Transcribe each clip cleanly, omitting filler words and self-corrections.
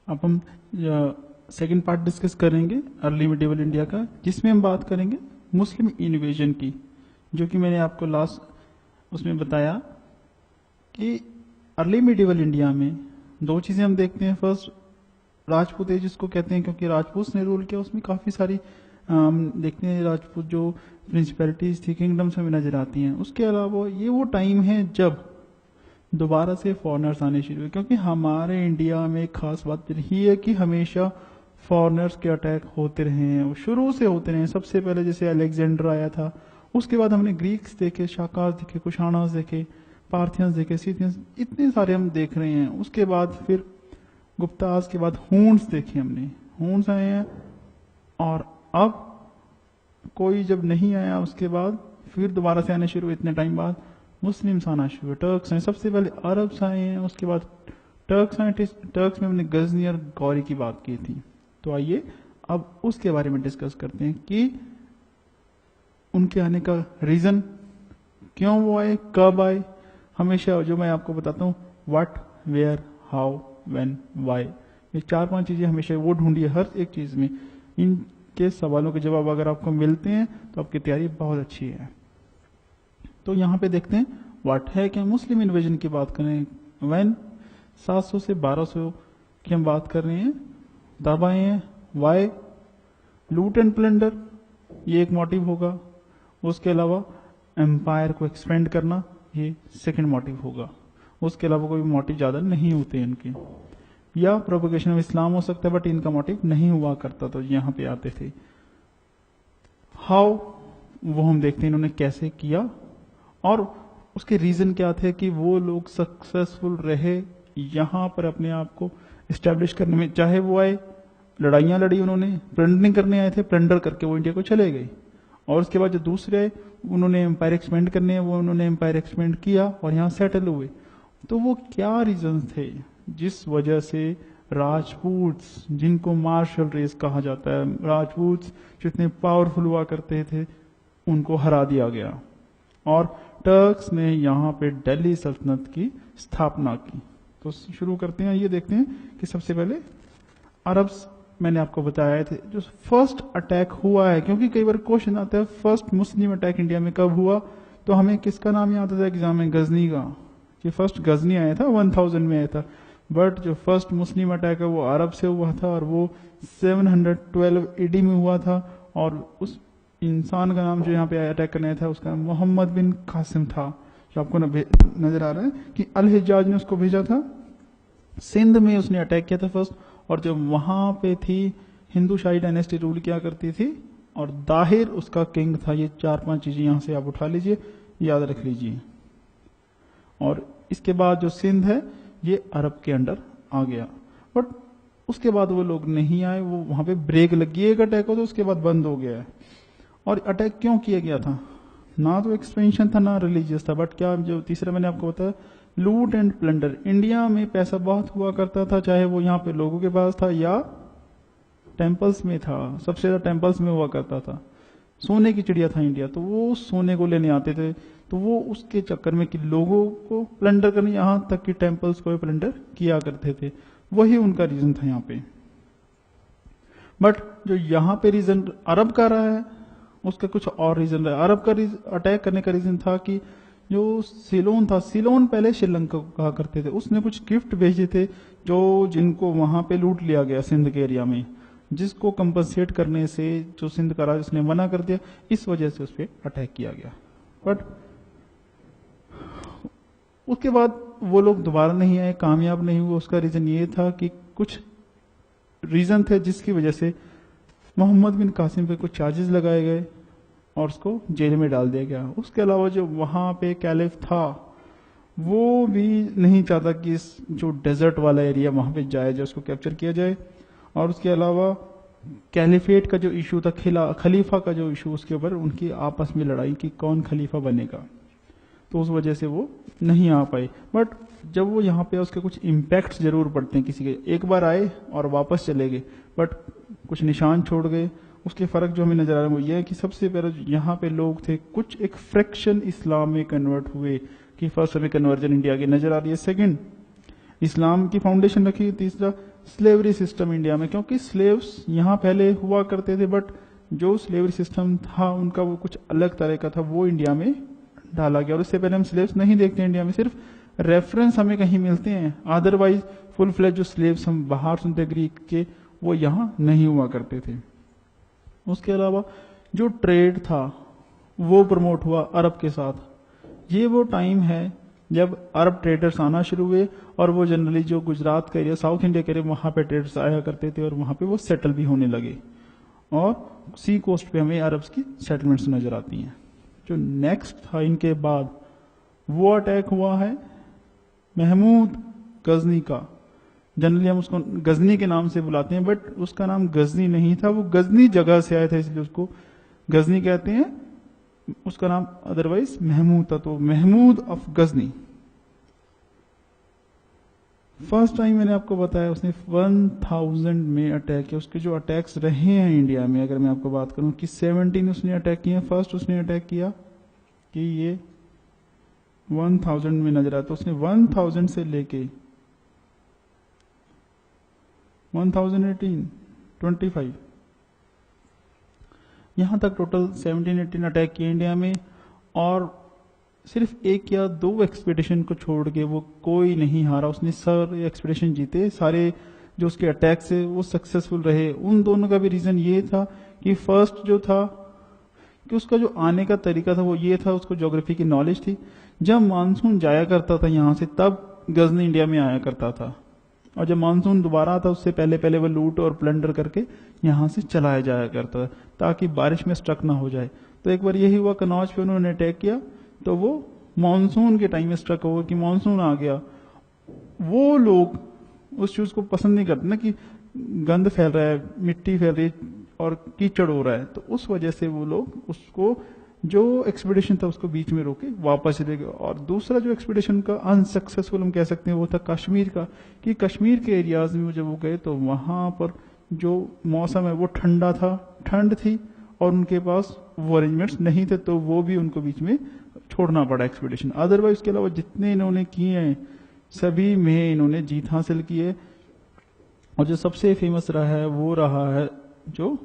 अब हम second part discuss करेंगे अर्ली मिडिवल इंडिया का, जिसमें हम बात करेंगे मुस्लिम इन्वेजन की, जो कि मैंने आपको लास्ट उसमें बताया कि अर्ली मिडिवल इंडिया में दो चीज़ें हम देखते हैं। फर्स्ट, राजपूत एज जिसको कहते हैं, क्योंकि राजपूत ने रूल किया, उसमें काफ़ी सारी देखते हैं राजपूत जो प्रिंसिपैलिटीज थी, किंगडम्स हमें नजर आती हैं। उसके अलावा ये वो टाइम है जब दोबारा से फॉरेनर्स आने शुरू हुए, क्योंकि हमारे इंडिया में एक खास बात रही है कि हमेशा फॉरेनर्स के अटैक होते रहे हैं, वो शुरू से होते रहे हैं। सबसे पहले जैसे अलेक्जेंडर आया था, उसके बाद हमने ग्रीक्स देखे, शाकास देखे, कुशाणास देखे, पार्थियंस देखे, सीथियंस, इतने सारे हम देख रहे हैं। उसके बाद फिर गुप्तास के बाद हून्स देखे हमने, हून्स आए हैं, और अब कोई जब नहीं आया उसके बाद फिर दोबारा से आने शुरू हुए, इतने टाइम बाद मुस्लिम्स आना शुरू हुए, टर्क्स आए, सबसे पहले अरब्स आए हैं, उसके बाद टर्क्स आए। टर्क्स में हमने गजनी और गौरी की बात की थी। तो आइए अब उसके बारे में डिस्कस करते हैं कि उनके आने का रीजन, क्यों वो आए, कब आए। हमेशा जो मैं आपको बताता हूँ, what, where, how, when, why, ये 4-5 चीजें हमेशा वो ढूंढिए हर एक चीज में। इनके सवालों के जवाब अगर आपको मिलते हैं तो आपकी तैयारी बहुत अच्छी है। तो यहाँ पे देखते हैं व्हाट है क्या, मुस्लिम इन्वेजन की बात करें, व्हेन 700 से 1200 की हम बात कर रहे हैं, तब आए हैं। वाई, लूट एंड प्लंडर, ये एक मोटिव होगा। उसके अलावा एम्पायर को एक्सपेंड करना, ये सेकंड मोटिव होगा। उसके अलावा कोई मोटिव ज्यादा नहीं होते इनके, या प्रोपगेशन ऑफ इस्लाम हो सकता है, बट इनका मोटिव नहीं हुआ करता, तो यहाँ पे आते थे। हाउ, वो हम देखते हैं इन्होंने कैसे किया, और उसके रीजन क्या थे कि वो लोग सक्सेसफुल रहे यहां पर अपने आप को इस्टेब्लिश करने में। चाहे वो आए, लड़ाइयां लड़ी उन्होंने, प्लंडरिंग करने आए थे, प्लंडर करके वो इंडिया को चले गए, और उसके बाद जो दूसरे आए उन्होंने एम्पायर एक्सपेंड करने हैं, वो उन्होंने एम्पायर एक्सपेंड किया और यहाँ सेटल हुए। तो वो क्या रीजन थे जिस वजह से राजपूत्स, जिनको मार्शल रेस कहा जाता है, राजपूत्स जो इतने पावरफुल हुआ करते थे, उनको हरा दिया गया, और टर्क्स ने यहाँ पे दिल्ली सल्तनत की स्थापना की। तो शुरू करते हैं, ये देखते हैं कि सबसे पहले अरब्स, मैंने आपको बताया थे जो फर्स्ट अटैक हुआ है, क्योंकि कई बार क्वेश्चन आता है फर्स्ट मुस्लिम अटैक इंडिया में कब हुआ, तो हमें किसका नाम याद आता है एग्जाम में, गजनी का, कि फर्स्ट गजनी आया था, 1000 में आया था। बट जो फर्स्ट मुस्लिम अटैक है वो अरब से हुआ था, और वो 712 एडी में हुआ था, और उस इंसान का नाम जो यहाँ पे अटैक करने था उसका मोहम्मद बिन कासिम था, जो आपको नजर आ रहा है कि अल हिजाज ने उसको भेजा था। सिंध में उसने अटैक किया था फर्स्ट, और जब वहां पे थी हिंदू शाही डायनेस्टी रूल किया करती थी, और दाहिर उसका किंग था। ये 4-5 चीजें यहां से आप उठा लीजिए, याद रख लीजिए। और इसके बाद जो सिंध है ये अरब के अंडर आ गया, बट उसके बाद वो लोग नहीं आए, वो वहां पे ब्रेक लगी, एक अटैक हो तो उसके बाद बंद हो गया है। और अटैक क्यों किया गया था, ना तो एक्सपेंशन था ना रिलीजियस था, बट क्या, जो तीसरा मैंने आपको बताया, लूट एंड प्लंडर। इंडिया में पैसा बहुत हुआ करता था, चाहे वो यहाँ पे लोगों के पास था या टेम्पल्स में था, सबसे ज्यादा टेम्पल्स में हुआ करता था। सोने की चिड़िया था इंडिया, तो वो सोने को लेने आते थे, तो वो उसके चक्कर में कि लोगों को प्लंडर करने, यहां तक कि टेम्पल्स को प्लंडर किया करते थे, वही उनका रीजन था यहाँ पे। बट जो यहाँ पे रीजन अरब का रहा है उसका कुछ और रीजन रहा। अरब का अटैक करने का रीजन था कि जो सिलोन था, सिलोन पहले श्रीलंका को कहा करते थे, उसने कुछ गिफ्ट भेजे थे जो जिनको वहां पे लूट लिया गया सिंध के एरिया में, जिसको कंपनसेट करने से जो सिंध का राज उसने मना कर दिया, इस वजह से उस पर अटैक किया गया। बट उसके बाद वो लोग दोबारा नहीं आए, कामयाब नहीं हुए। उसका रीजन ये था कि कुछ रीजन थे जिसकी वजह से मोहम्मद बिन कासिम पे कुछ चार्जेस लगाए गए और उसको जेल में डाल दिया गया। उसके अलावा जो वहां पे कैलिफ था वो भी नहीं चाहता कि इस जो डेजर्ट वाला एरिया वहां पे जाए, जो उसको कैप्चर किया जाए। और उसके अलावा कैलिफेट का जो इशू था, खलीफा का जो इशू, उसके ऊपर उनकी आपस में लड़ाई कि कौन खलीफा बनेगा, तो उस वजह से वो नहीं आ पाए। बट जब वो यहाँ पे, उसके कुछ इम्पैक्ट जरूर पड़ते हैं किसी के, एक बार आए और वापस चले गए, बट कुछ निशान छोड़ गए। उसके फर्क जो हमें नजर आ रहा है वो ये है कि सबसे पहले यहाँ पे लोग थे, कुछ एक फ्रैक्शन इस्लाम में कन्वर्ट हुए, कि फर्स्ट हमें कन्वर्जन इंडिया की नजर आ रही है। सेकंड, इस्लाम की फाउंडेशन रखी। तीसरा, स्लेवरी सिस्टम इंडिया में, क्योंकि स्लेव्स यहाँ पहले हुआ करते थे, बट जो स्लेवरी सिस्टम था उनका वो कुछ अलग तरह का था, वो इंडिया में डाला गया। और इससे पहले हम स्लेव्स नहीं देखते इंडिया में, सिर्फ रेफरेंस हमें कहीं मिलते हैं, अदरवाइज फुल फ्लेज जो स्लेव्स हम बाहर सुनते ग्रीक के, वो यहाँ नहीं हुआ करते थे। उसके अलावा जो ट्रेड था वो प्रमोट हुआ अरब के साथ। ये वो टाइम है जब अरब ट्रेडर्स आना शुरू हुए, और वो जनरली जो गुजरात का एरिया, साउथ इंडिया के एरिया, वहां पे ट्रेडर्स आया करते थे, और वहां पे वो सेटल भी होने लगे। और सी कोस्ट पे हमें अरब्स की सेटलमेंट्स नजर आती हैं। जो नेक्स्ट था इनके बाद, वो अटैक हुआ है महमूद गजनी का। जनरली हम उसको गजनी के नाम से बुलाते हैं, बट उसका नाम गजनी नहीं था, वो गजनी जगह से आया था, इसलिए उसको गजनी कहते हैं। उसका नाम अदरवाइज महमूद था, तो Mahmud of Ghazni. First time मैंने आपको बताया उसने 1000 में अटैक किया। उसके जो अटैक्स रहे हैं इंडिया में, अगर मैं आपको बात करूं कि 17 उसने अटैक किए। फर्स्ट उसने अटैक किया कि ये 1000 में नजर आता, तो उसने 1000 से लेके 1018, 25 यहां तक टोटल 17-18 अटैक किए इंडिया में। और सिर्फ एक या दो एक्सपीडिशन को छोड़ के वो कोई नहीं हारा। उसने सारे एक्सपीडिशन जीते, सारे जो उसके अटैक्स है वो सक्सेसफुल रहे। उन दोनों का भी रीजन ये था कि फर्स्ट जो था कि उसका जो आने का तरीका था वो ये था, उसको ज्योग्राफी की नॉलेज थी। जब मानसून जाया करता था यहाँ से, तब गजनी इंडिया में आया करता था, और जब मानसून दोबारा आता उससे पहले पहले वो लूट और प्लंडर करके यहाँ से चलाया जाया करता था, ताकि बारिश में स्ट्रक ना हो जाए। तो एक बार यही हुआ, कनौज पे उन्होंने अटैक किया, तो वो मानसून के टाइम में स्ट्रक हुआ कि मानसून आ गया। वो लोग उस चीज को पसंद नहीं करते ना कि गंद फैल रहा है, मिट्टी फैल रही है और कीचड़ हो रहा है, तो उस वजह से वो लोग उसको, जो एक्सपीडिशन था उसको बीच में रोके वापस चले गए। और दूसरा जो एक्सपीडिशन का अनसक्सेसफुल हम कह सकते हैं वो था कश्मीर का, कि कश्मीर के एरियाज में जब वो गए तो वहां पर जो मौसम है वो ठंडा था, ठंड थी, और उनके पास वो अरेंजमेंट्स नहीं थे, तो वो भी उनको बीच में छोड़ना पड़ा एक्सपीडिशन। अदरवाइज उसके अलावा जितने इन्होंने किए हैं सभी में इन्होंने जीत हासिल की है। और जो सबसे फेमस रहा है वो रहा है जो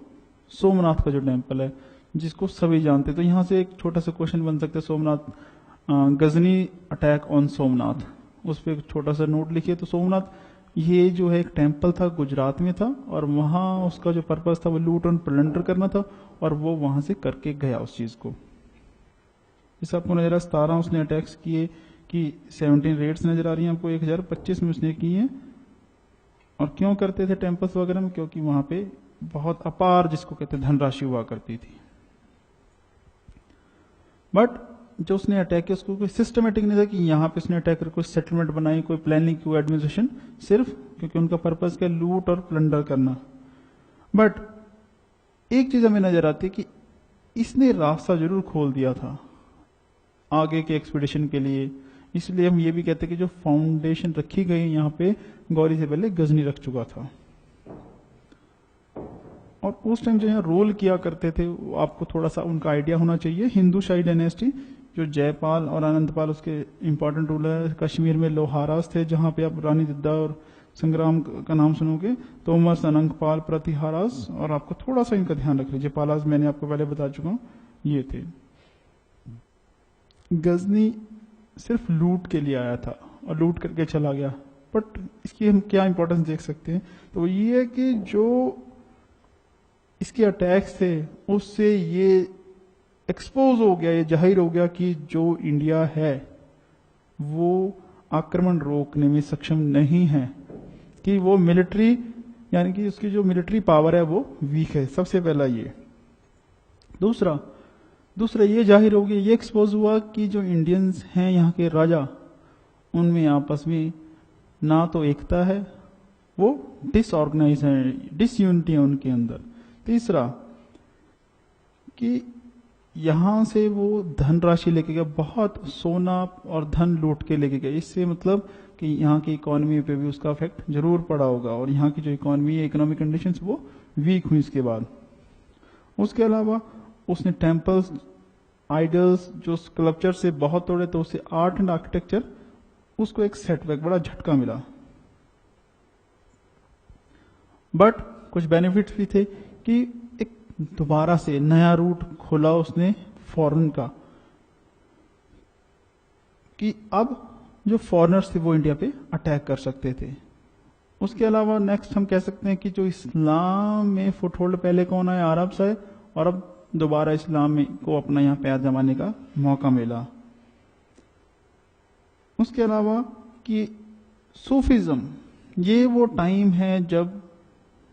सोमनाथ का जो टेम्पल है, जिसको सभी जानते हैं। तो यहां से एक छोटा सा क्वेश्चन बन सकता है, सोमनाथ, गजनी अटैक ऑन सोमनाथ, उस पर एक छोटा सा नोट लिखिए। तो सोमनाथ ये जो है एक टेम्पल था, गुजरात में था, और वहां उसका जो पर्पस था वो लूट और प्लंडर करना था, और वो वहां से करके गया उस चीज को। इस आपको नजर आ 17 उसने अटैक्स किए, कि 17 रेड्स नजर आ रही हैं आपको, 1025 में उसने किए हैं। और क्यों करते थे टेम्पल्स वगैरह में? क्योंकि वहां पे बहुत अपार, जिसको कहते हैं, धनराशि हुआ करती थी। बट जो उसने अटैक किया उसको कोई सिस्टमेटिक नहीं था कि यहाँ पे उसने अटैक कर कोई सेटलमेंट बनाई, कोई प्लानिंग, कोई एडमिनिस्ट्रेशन, सिर्फ क्योंकि उनका पर्पस क्या, लूट और प्लंडर करना। बट एक चीज हमें नजर आती है कि इसने रास्ता जरूर खोल दिया था आगे के एक्सपीडिशन के लिए। इसलिए हम ये भी कहते हैं कि जो फाउंडेशन रखी गई यहाँ पे गौरी से पहले गजनी रख चुका था। और उस टाइम जो यहाँ रोल किया करते थे, आपको थोड़ा सा उनका आइडिया होना चाहिए। हिंदू शाही डायनेस्टी, जो जयपाल और आनंदपाल, उसके इंपॉर्टेंट रूलर है। कश्मीर में लोहारास थे, जहां पे आप रानी दिद्दा और संग्राम का नाम सुनोगे। तोमर, सनंगपाल, प्रतिहारास, और आपको थोड़ा सा इनका ध्यान रख लीजिए, पालास मैंने आपको पहले बता चुका हूं, ये थे। गजनी सिर्फ लूट के लिए आया था और लूट करके चला गया। बट इसकी हम क्या इंपॉर्टेंस देख सकते हैं, तो ये है कि जो इसके अटैक्स थे उससे ये एक्सपोज हो गया, ये जाहिर हो गया कि जो इंडिया है वो आक्रमण रोकने में सक्षम नहीं है, कि वो मिलिट्री, यानी कि उसकी जो मिलिट्री पावर है वो वीक है। सबसे पहला ये। दूसरा ये जाहिर हो गया, ये एक्सपोज हुआ कि जो इंडियंस हैं यहाँ के राजा, उनमें आपस में ना तो एकता है, वो डिसऑर्गेनाइज है, डिसयूनिटी है उनके अंदर। तीसरा कि यहां से वो धन राशि लेके गया, बहुत सोना और धन लूट के लेके गया। इससे मतलब कि यहाँ की इकोनॉमी पे भी उसका इफेक्ट जरूर पड़ा होगा, और यहाँ की जो इकोनॉमी है, इकोनॉमिक कंडीशंस वो वीक हुई इसके बाद। उसके अलावा उसने टेम्पल्स, आइडल्स, जो स्कल्पचर से बहुत तोड़े, तो उससे आर्ट एंड आर्किटेक्चर, उसको एक सेटबैक, बड़ा झटका मिला। बट कुछ बेनिफिट्स भी थे कि एक दोबारा से नया रूट खोला उसने फॉरेन का, कि अब जो फॉरेनर्स थे वो इंडिया पे अटैक कर सकते थे। उसके अलावा नेक्स्ट हम कह सकते हैं कि जो इस्लाम में फुटहोल्ड पहले कौन आया, अरब से, और अब दोबारा इस्लाम में को अपना यहाँ पैर जमाने का मौका मिला। उसके अलावा कि सूफीज्म, ये वो टाइम है जब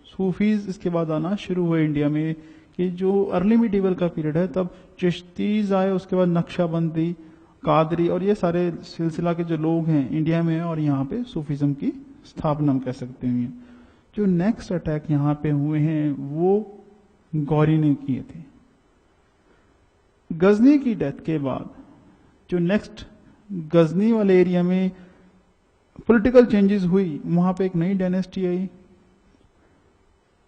सूफीज इसके बाद आना शुरू हुए इंडिया में, कि जो अर्ली मिडीवल का पीरियड है, तब चिश्तीज आए, उसके बाद नक्शाबंदी, कादरी, और ये सारे सिलसिला के जो लोग हैं इंडिया में, और यहाँ पे सूफीज्म की स्थापना हम कह सकते हैं। जो नेक्स्ट अटैक यहाँ पे हुए हैं वो गौरी ने किए थे। गजनी की डेथ के बाद जो नेक्स्ट गजनी वाले एरिया में पॉलिटिकल चेंजेस हुई, वहां पे एक नई डायनेस्टी आई,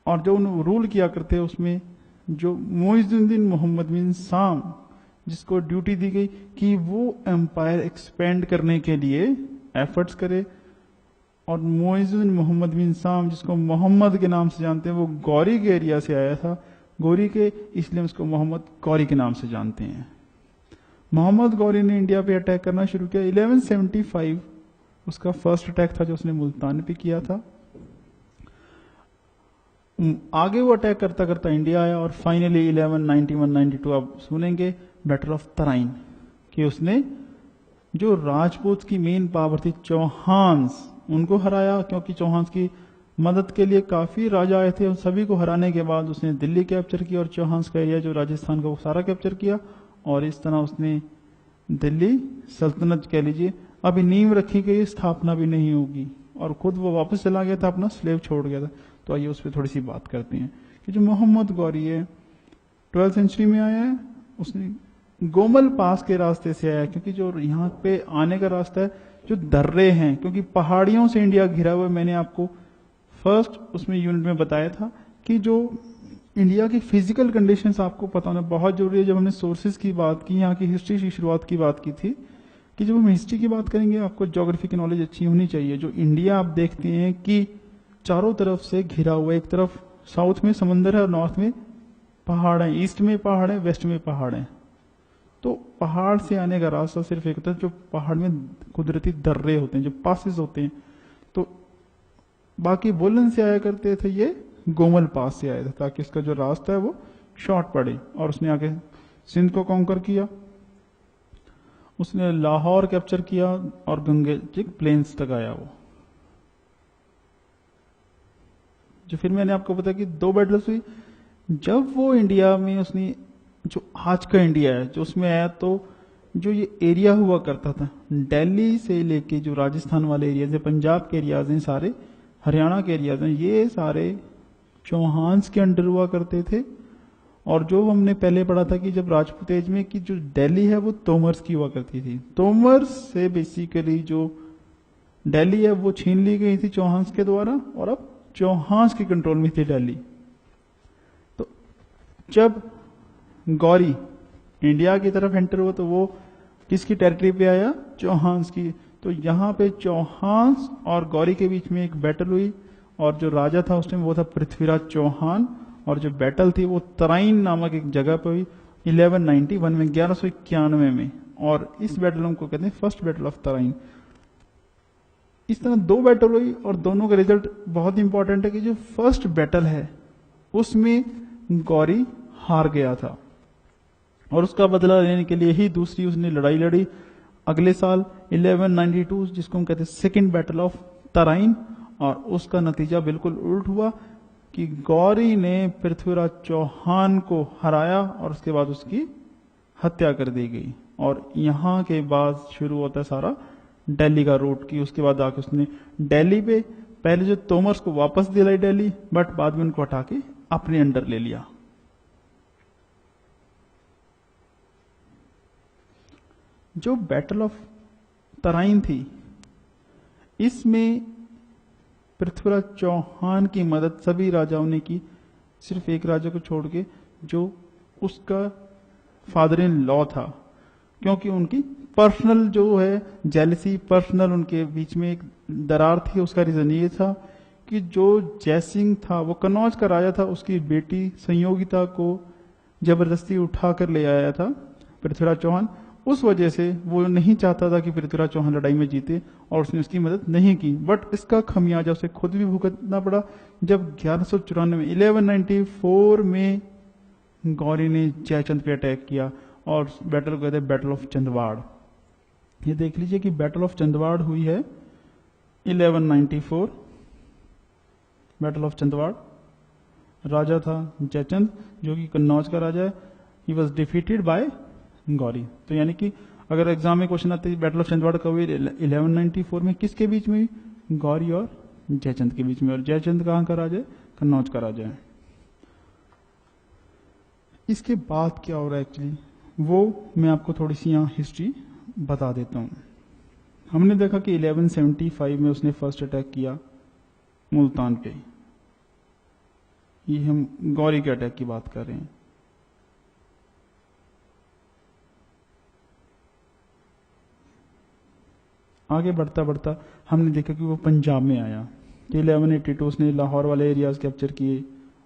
और जो उन्होंने रूल किया करते उसमें जो मोइजुद्दीन मोहम्मद बिन साम, जिसको ड्यूटी दी गई कि वो एम्पायर एक्सपेंड करने के लिए एफर्ट्स करे, और मोइजुद्दीन मोहम्मद बिन साम, जिसको मोहम्मद के नाम से जानते हैं, वो गौरी के एरिया से आया था, गौरी के, इसलिए उसको मोहम्मद गौरी के नाम से जानते हैं। मोहम्मद गौरी ने इंडिया पे अटैक करना शुरू किया। 1175 उसका फर्स्ट अटैक था जो उसने मुल्तान पे किया था। आगे वो अटैक करता करता इंडिया आया, और फाइनली 1191-92 आप सुनेंगे बैटल ऑफ तराइन, कि उसने जो राजपूत की मेन पावर थी चौहान्स, उनको हराया, क्योंकि चौहान्स की मदद के लिए काफी राजा आए थे। उन सभी को हराने के बाद उसने दिल्ली कैप्चर किया, और चौहान्स का एरिया जो राजस्थान का वो सारा कैप्चर किया, और इस तरह उसने दिल्ली सल्तनत कह लीजिए अभी नींव रखी गई, स्थापना भी नहीं होगी, और खुद वो वापस चला गया था, अपना स्लेव छोड़ गया था। तो आइए उस पर थोड़ी सी बात करते हैं कि जो मोहम्मद गौरी है 12th सेंचुरी में आया है, उसने गोमल पास के रास्ते से आया, क्योंकि जो यहाँ पे आने का रास्ता है जो दर्रे हैं, क्योंकि पहाड़ियों से इंडिया घिरा हुआ है। मैंने आपको फर्स्ट उसमें यूनिट में बताया था कि जो इंडिया की फिजिकल कंडीशंस आपको पता होना बहुत जरूरी है। जब हमने सोर्सेज की बात की, यहाँ की हिस्ट्री की शुरुआत की बात की थी, कि जब हम हिस्ट्री की बात करेंगे आपको ज्योग्राफी की नॉलेज अच्छी होनी चाहिए। जो इंडिया आप देखते हैं कि चारों तरफ से घिरा हुआ, एक तरफ साउथ में समंदर है और नॉर्थ में पहाड़ है, ईस्ट में पहाड़ है, वेस्ट में पहाड़ है। तो पहाड़ से आने का रास्ता सिर्फ एक होता है, जो पहाड़ में कुदरती दर्रे होते हैं, जो पासेस होते हैं। तो बाकी बोलन से आया करते थे, ये गोमल पास से आया था, ताकि इसका जो रास्ता है वो शॉर्ट पड़े। और उसने आके सिंध को कॉन्कर किया, उसने लाहौर कैप्चर किया, और गंगेटिक प्लेन्स तक आया वो। जो फिर मैंने आपको बताया कि 2 बैटल्स हुई। जब वो इंडिया में उसने, जो आज का इंडिया है जो उसमें आया, तो जो ये एरिया हुआ करता था दिल्ली से लेके जो राजस्थान वाले एरियाज है, पंजाब के एरियाज हैं सारे, हरियाणा के एरियाज हैं, ये सारे चौहान्स के अंडर हुआ करते थे। और जो हमने पहले पढ़ा था कि जब राजपूत एज में कि जो दिल्ली है वो तोमर्स की हुआ करती थी, तोमर्स से बेसिकली जो दिल्ली है वो छीन ली गई थी चौहान्स के द्वारा, और अब चौहान्स के कंट्रोल में थी दिल्ली। तो जब गौरी इंडिया की तरफ एंटर हुआ तो वो किसकी टेरिटरी पे आया, चौहान्स की। तो यहाँ पे चौहान्स और गौरी के बीच में एक बैटल हुई, और जो राजा था उस टाइम वो था पृथ्वीराज चौहान, और जो बैटल थी वो तराइन नामक एक जगह पे हुई 1191 में, 1191 में। और इस बैटल को कहते हैं फर्स्ट बैटल ऑफ तराइन। इस तरह 2 बैटल हुई, और दोनों का रिजल्ट बहुत इंपॉर्टेंट है कि जो फर्स्ट बैटल है उसमें गौरी हार गया था, और उसका बदला लेने के लिए ही दूसरी उसने लड़ाई लड़ी अगले साल 1192, जिसको हम कहते हैं सेकेंड बैटल ऑफ तराइन। और उसका नतीजा बिल्कुल उल्ट हुआ कि गौरी ने पृथ्वीराज चौहान को हराया, और उसके बाद उसकी हत्या कर दी गई। और यहाँ के बाद शुरू होता है सारा दिल्ली का रूट की। उसके बाद आके उसने दिल्ली पे पहले जो तोमर्स को वापस दिलाई दिल्ली, बट बाद में उनको हटा के अपने अंडर ले लिया। जो बैटल ऑफ तराइन थी, इसमें पृथ्वीराज चौहान की मदद सभी राजाओं ने की, सिर्फ एक राजा को छोड़ के जो उसका फादर इन लॉ था, क्योंकि उनकी पर्सनल जो है जेलसी, पर्सनल उनके बीच में एक दरार थी। उसका रीजन ये था कि जो जयसिंह था वो कन्नौज का राजा था, उसकी बेटी संयोगिता को जबरदस्ती उठा कर ले आया था पृथ्वीराज चौहान। उस वजह से वो नहीं चाहता था कि पृथ्वीराज चौहान लड़ाई में जीते और उसने उसकी मदद नहीं की। बट इसका खमियाजा उसे खुद भी भुगतना पड़ा जब 1194 में गौरी ने जयचंद पे अटैक किया और बैटल को कहते हैं बैटल ऑफ चंदवाड़। ये देख लीजिए कि बैटल ऑफ चंदवाड़ हुई है 1194। बैटल ऑफ चंदवाड़, राजा था जयचंद जो कि कन्नौज का राजा है। He was defeated by Gauri. तो यानी कि अगर एग्जाम में क्वेश्चन आते हैं बैटल ऑफ चंदवाड़ कब हुई 1194 में, किसके बीच में? गौरी और जयचंद के बीच में। और जयचंद कहाँ का राजा है? कन्नौज का राजा है। इसके बाद क्या हो रहा है एक्चुअली वो मैं आपको थोड़ी सी यहाँ हिस्ट्री बता देता हूँ। हमने देखा कि 1175 में उसने फर्स्ट अटैक किया मुल्तान पे। ये हम गौरी के अटैक की बात कर रहे हैं। आगे बढ़ता बढ़ता हमने देखा कि वो पंजाब में आया। 1182 उसने लाहौर वाले एरियाज कैप्चर किए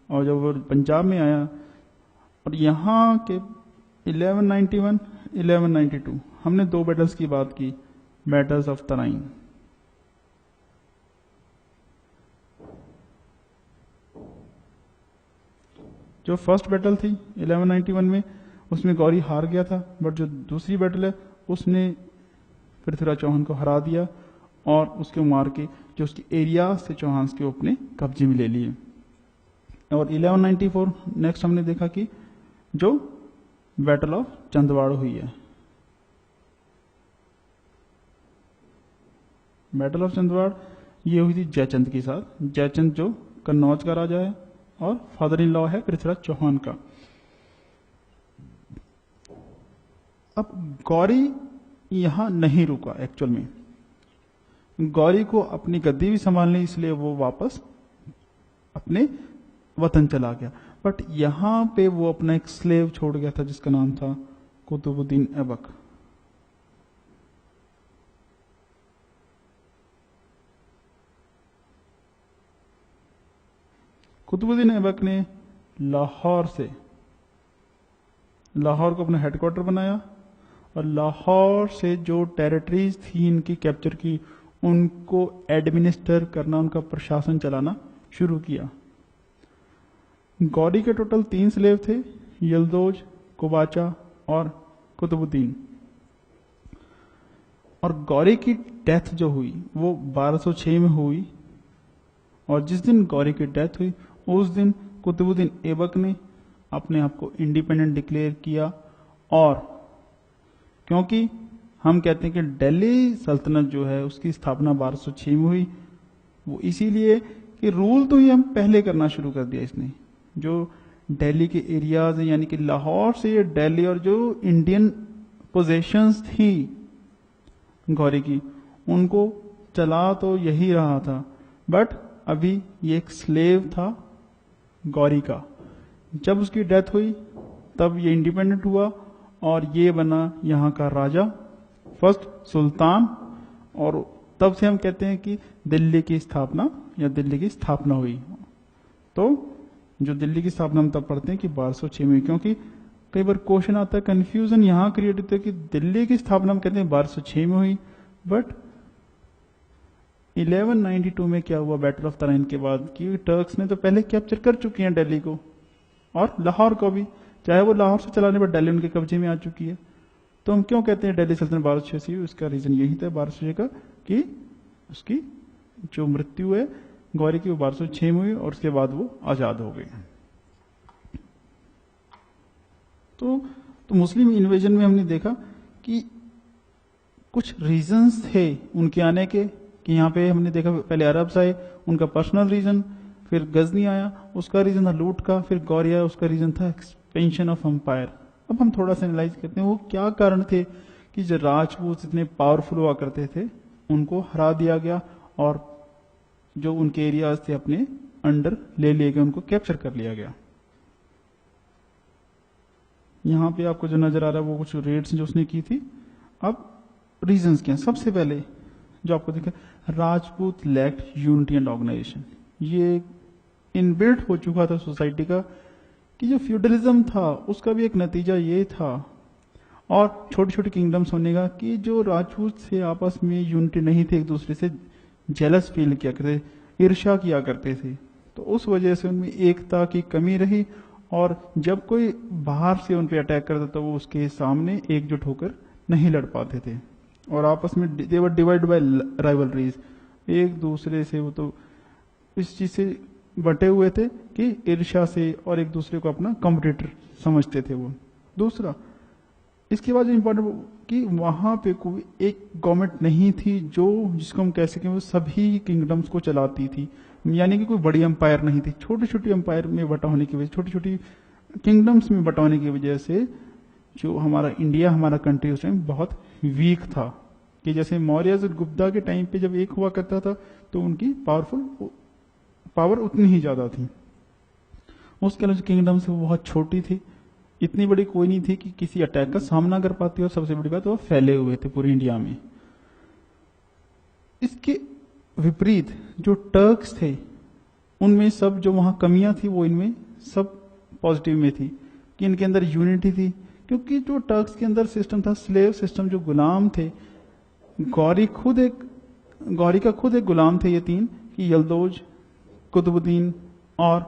और जब वो पंजाब में आया और यहाँ के 1191, 1192 हमने दो बैटल्स की बात की, बैटल्स ऑफ तराइन। जो फर्स्ट बैटल थी 1191 में उसमें गौरी हार गया था, बट जो दूसरी बैटल है उसने पृथ्वीराज चौहान को हरा दिया और उसको मार के जो उसके एरिया से चौहान के अपने कब्जे में ले लिए। और 1194 नेक्स्ट हमने देखा कि जो बैटल ऑफ चंदवाड़ हुई है। बैटल ऑफ चंदवाड़ ये हुई थी जयचंद के साथ। जयचंद जो कन्नौज का राजा है और फादर इन लॉ है पृथ्वीराज चौहान का। अब गौरी यहां नहीं रुका। एक्चुअल में गौरी को अपनी गद्दी भी संभालनी, इसलिए वो वापस अपने वतन चला गया। बट यहां पे वो अपना एक स्लेव छोड़ गया था जिसका नाम था कुतुबुद्दीन ऐबक। कुतुबुद्दीन ऐबक ने लाहौर को अपना हेडक्वार्टर बनाया और लाहौर से जो टेरिटरीज थी इनकी कैप्चर की, उनको एडमिनिस्टर करना, उनका प्रशासन चलाना शुरू किया। गौरी के टोटल 3 स्लेव थे, यलदोज, कुबाचा और कुतुबुद्दीन। और गौरी की डेथ जो हुई वो 1206 में हुई और जिस दिन गौरी की डेथ हुई उस दिन कुतुबुद्दीन ऐबक ने अपने आप को इंडिपेंडेंट डिक्लेयर किया। और क्योंकि हम कहते हैं कि दिल्ली सल्तनत जो है उसकी स्थापना 1206 में हुई, वो इसीलिए कि रूल तो ये हम पहले करना शुरू कर दिया इसने। जो दिल्ली के एरियाज है यानी कि लाहौर से दिल्ली और जो इंडियन पोजेशंस थी गौरी की, उनको चला तो यही रहा था। बट अभी ये एक स्लेव था गौरी का। जब उसकी डेथ हुई तब ये इंडिपेंडेंट हुआ और ये बना यहाँ का राजा, फर्स्ट सुल्तान। और तब से हम कहते हैं कि दिल्ली की स्थापना हुई। तो जो दिल्ली की स्थापना हम तब पढ़ते हैं कि 1206 में, क्योंकि कई बार क्वेश्चन आता है, कंफ्यूजन यहाँ क्रिएट होता है कि दिल्ली की स्थापना हम कहते हैं 1206 में हुई, बट 1192 में क्या हुआ बैटल ऑफ तराइन के बाद कि टर्क्स ने तो पहले कैप्चर कर चुकी हैं दिल्ली को और लाहौर को भी, चाहे वो लाहौर से चलाने पर दिल्ली उनके कब्जे में आ चुकी है। तो हम क्यों कहते हैं दिल्ली सल्तनत 1206 से? उसका रीजन यही था 1206 का कि उसकी जो मृत्यु है गौरी की वो 1206 में हुई और उसके बाद वो आजाद हो गई। तो मुस्लिम इन्वेजन में हमने देखा कि कुछ रीजंस थे उनके आने के, कि यहाँ पे हमने देखा पहले अरब्स आए, उनका पर्सनल रीजन, फिर गजनी आया उसका रीजन था लूट का, फिर गौरी आया उसका रीजन था एक्सपेंशन ऑफ एम्पायर। अब हम थोड़ा सा एनालाइज करते हैं वो क्या कारण थे कि जो राजपूत इतने पावरफुल हुआ करते थे उनको हरा दिया गया और जो उनके एरियाज थे अपने अंडर ले लिए गए, उनको कैप्चर कर लिया गया। यहां पे आपको जो नजर आ रहा है वो कुछ रेड्स जो उसने की थी। अब रीजंस क्या? सबसे पहले जो आपको दिखा, Rajput lacked unity and organisation. ये इनबिल्ट हो चुका था सोसाइटी का कि जो फ्यूडलिज्म था उसका भी एक नतीजा ये था, और छोटी छोटी किंगडम्स होने का, कि जो राजपूत से आपस में यूनिटी नहीं थे, एक दूसरे से जेलस फील किया करते, ईर्ष्या किया करते थे। तो उस वजह से उनमें एकता की कमी रही, और जब कोई बाहर से उन पर अटैक करता तो वो उसके सामने एकजुट होकर नहीं लड़ पाते थे, और आपस में दे वर डिवाइड बाय राइवलरीज, एक दूसरे से वो तो इस चीज से बटे हुए थे कि ईर्ष्या से, और एक दूसरे को अपना कॉम्पिटिटर समझते थे वो। दूसरा, इसके बाद जो इम्पोर्टेंट कि वहां पे कोई एक गवर्नमेंट नहीं थी जो जिसको हम कह सकें वो सभी किंगडम्स को चलाती थी, यानी कि कोई बड़ी एम्पायर नहीं थी। छोटी छोटी एम्पायर में बटा होने की वजह, छोटी छोटी किंगडम्स में बटा होने की वजह से जो हमारा इंडिया, हमारा कंट्री उस टाइम बहुत वीक था। कि जैसे मौर्य और गुप्ता के टाइम पे जब एक हुआ करता था तो उनकी पावर उतनी ही ज्यादा थी। उसके अलावा किंगडम्स वो बहुत छोटी थी, इतनी बड़ी कोई नहीं थी कि किसी अटैक का सामना कर पाती, और सबसे बड़ी बात वो फैले हुए थे पूरे इंडिया में। इसके विपरीत जो टर्क्स थे उनमें सब जो वहां कमियां थी वो इनमें सब पॉजिटिव में थी, कि इनके अंदर यूनिटी थी। क्योंकि जो टर्क्स के अंदर सिस्टम था स्लेव सिस्टम, जो गुलाम थे, गौरी का खुद एक गुलाम थे, ये तीन, कि यल्दोज, कुतुबुद्दीन और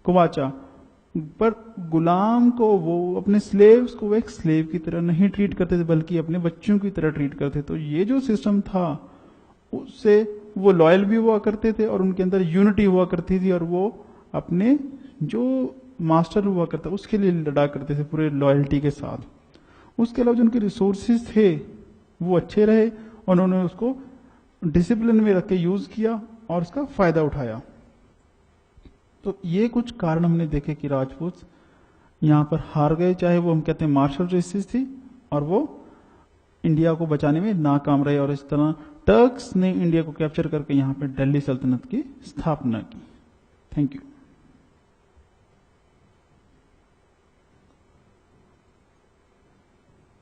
कुवाचा। पर गुलाम को वो अपने स्लेव्स को एक स्लेव की तरह नहीं ट्रीट करते थे, बल्कि अपने बच्चों की तरह ट्रीट करते। तो ये जो सिस्टम था उससे वो लॉयल भी हुआ करते थे, और उनके अंदर यूनिटी हुआ करती थी, और वो अपने जो मास्टर हुआ करता उसके लिए लड़ा करते थे पूरे लॉयल्टी के साथ। उसके अलावा जो उनके रिसोर्सेज थे वो अच्छे रहे, और उन्होंने उसको डिसिप्लिन में रख के यूज किया और उसका फायदा उठाया। तो ये कुछ कारण हमने देखे कि राजपूत यहाँ पर हार गए, चाहे वो हम कहते हैं मार्शल रेसिस थी, और वो इंडिया को बचाने में नाकाम रहे, और इस तरह टर्क्स ने इंडिया को कैप्चर करके यहाँ पे दिल्ली सल्तनत की स्थापना की। Thank you.